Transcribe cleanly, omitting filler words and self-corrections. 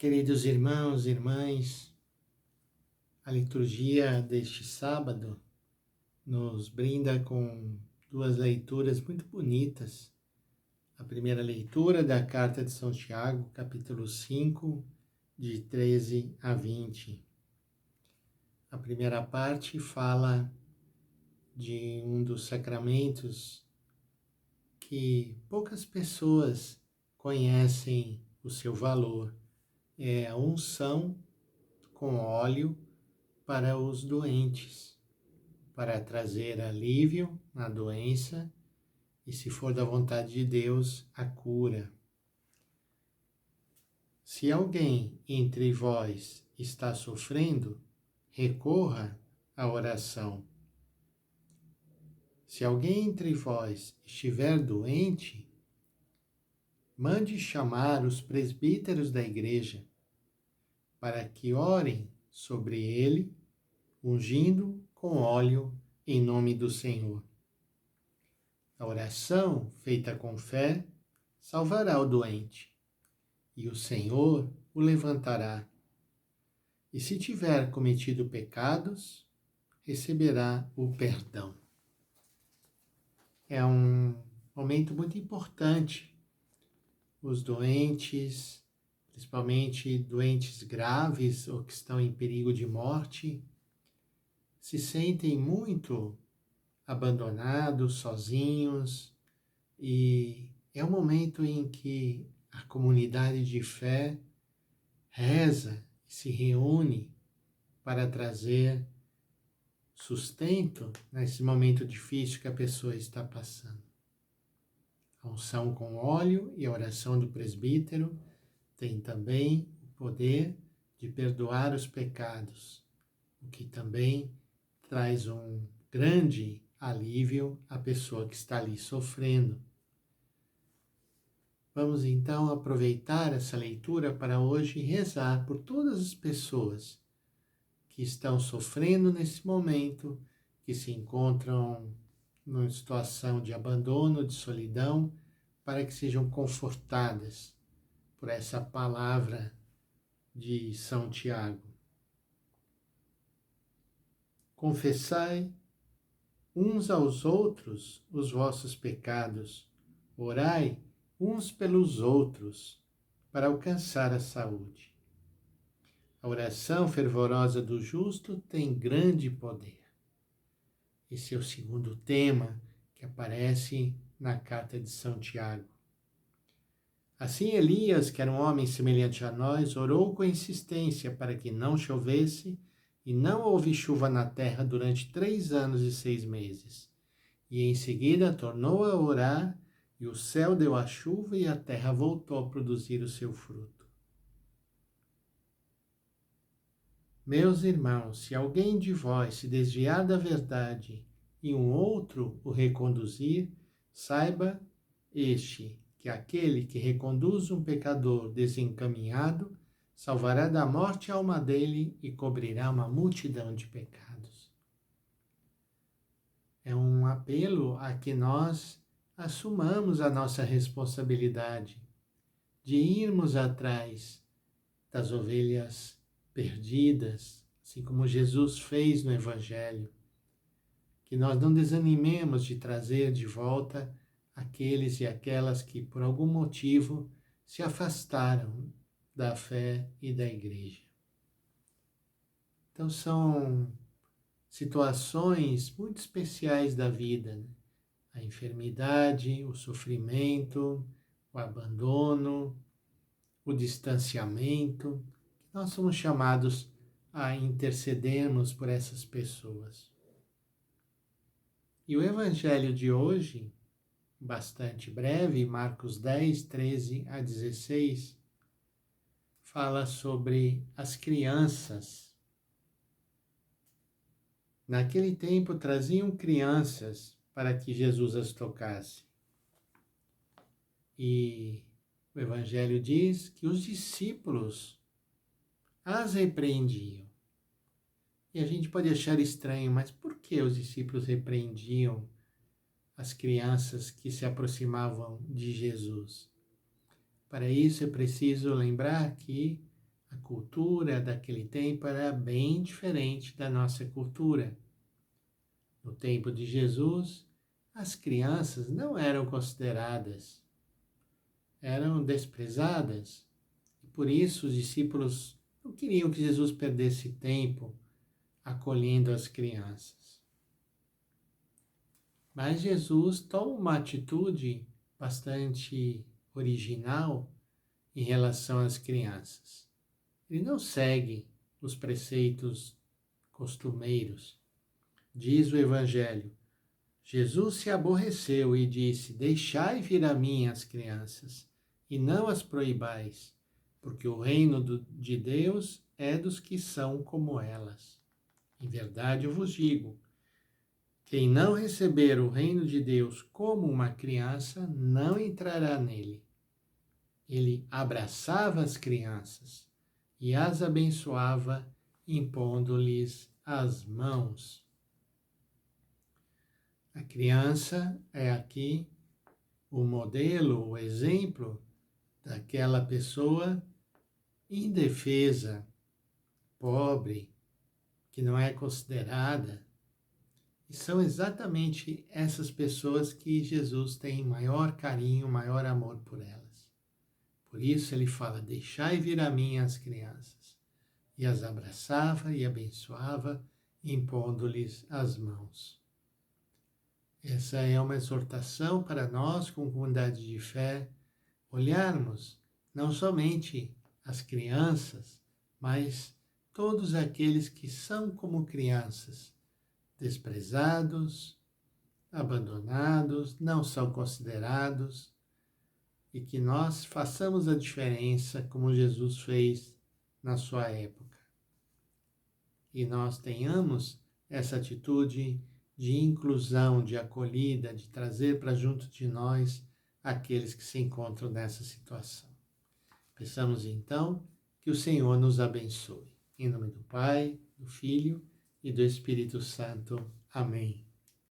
Queridos irmãos e irmãs, a liturgia deste sábado nos brinda com duas leituras muito bonitas. A primeira leitura da Carta de São Tiago, capítulo 5, de 13 a 20. A primeira parte fala de um dos sacramentos que poucas pessoas conhecem o seu valor. É a unção com óleo para os doentes, para trazer alívio na doença e, se for da vontade de Deus, a cura. Se alguém entre vós está sofrendo, recorra à oração. Se alguém entre vós estiver doente, mande chamar os presbíteros da igreja, para que orem sobre ele, ungindo com óleo em nome do Senhor. A oração, feita com fé, salvará o doente, e o Senhor o levantará. E se tiver cometido pecados, receberá o perdão. É um momento muito importante. Os doentes, principalmente doentes graves ou que estão em perigo de morte, se sentem muito abandonados, sozinhos, e é um momento em que a comunidade de fé reza e se reúne para trazer sustento nesse momento difícil que a pessoa está passando. A unção com óleo e a oração do presbítero tem também o poder de perdoar os pecados, o que também traz um grande alívio à pessoa que está ali sofrendo. Vamos então aproveitar essa leitura para hoje rezar por todas as pessoas que estão sofrendo nesse momento, que se encontram numa situação de abandono, de solidão, para que sejam confortadas por essa palavra de São Tiago. Confessai uns aos outros os vossos pecados, orai uns pelos outros para alcançar a saúde. A oração fervorosa do justo tem grande poder. Esse é o segundo tema que aparece na carta de São Tiago. Assim Elias, que era um homem semelhante a nós, orou com insistência para que não chovesse, e não houve chuva na terra durante 3 anos e 6 meses. E em seguida tornou a orar, e o céu deu a chuva, e a terra voltou a produzir o seu fruto. Meus irmãos, se alguém de vós se desviar da verdade e um outro o reconduzir, saiba que aquele que reconduz um pecador desencaminhado salvará da morte a alma dele e cobrirá uma multidão de pecados. É um apelo a que nós assumamos a nossa responsabilidade de irmos atrás das ovelhas perdidas, assim como Jesus fez no Evangelho, que nós não desanimemos de trazer de volta aqueles e aquelas que por algum motivo se afastaram da fé e da igreja. Então são situações muito especiais da vida, né? A enfermidade, o sofrimento, o abandono, o distanciamento. Nós somos chamados a intercedermos por essas pessoas. E o Evangelho de hoje, bastante breve, Marcos 10, 13 a 16, fala sobre as crianças. Naquele tempo traziam crianças para que Jesus as tocasse. E o Evangelho diz que os discípulos as repreendiam. E a gente pode achar estranho, mas por que os discípulos repreendiam as crianças que se aproximavam de Jesus? Para isso é preciso lembrar que A cultura daquele tempo era bem diferente da nossa cultura. No tempo de Jesus, as crianças não eram consideradas, eram desprezadas. E por isso os discípulos não queriam que Jesus perdesse tempo acolhendo as crianças. Mas Jesus toma uma atitude bastante original em relação às crianças. Ele não segue os preceitos costumeiros. Diz o Evangelho: Jesus se aborreceu e disse: Deixai vir a mim as crianças, e não as proibais, porque o reino de Deus é dos que são como elas. Em verdade eu vos digo, quem não receber o reino de Deus como uma criança, não entrará nele. Ele abraçava as crianças e as abençoava, impondo-lhes as mãos. A criança é aqui o modelo, o exemplo daquela pessoa indefesa, pobre, que não é considerada. E são exatamente essas pessoas que Jesus tem maior carinho, maior amor por elas. Por isso ele fala: Deixai vir a mim as crianças. E as abraçava e abençoava, impondo-lhes as mãos. Essa é uma exortação para nós, com comunidade de fé, olharmos não somente as crianças, mas todos aqueles que são como crianças, desprezados, abandonados, não são considerados, e que nós façamos a diferença como Jesus fez na sua época. E nós tenhamos essa atitude de inclusão, de acolhida, de trazer para junto de nós aqueles que se encontram nessa situação. Peçamos então que o Senhor nos abençoe. Em nome do Pai, do Filho e do Espírito Santo. Amém.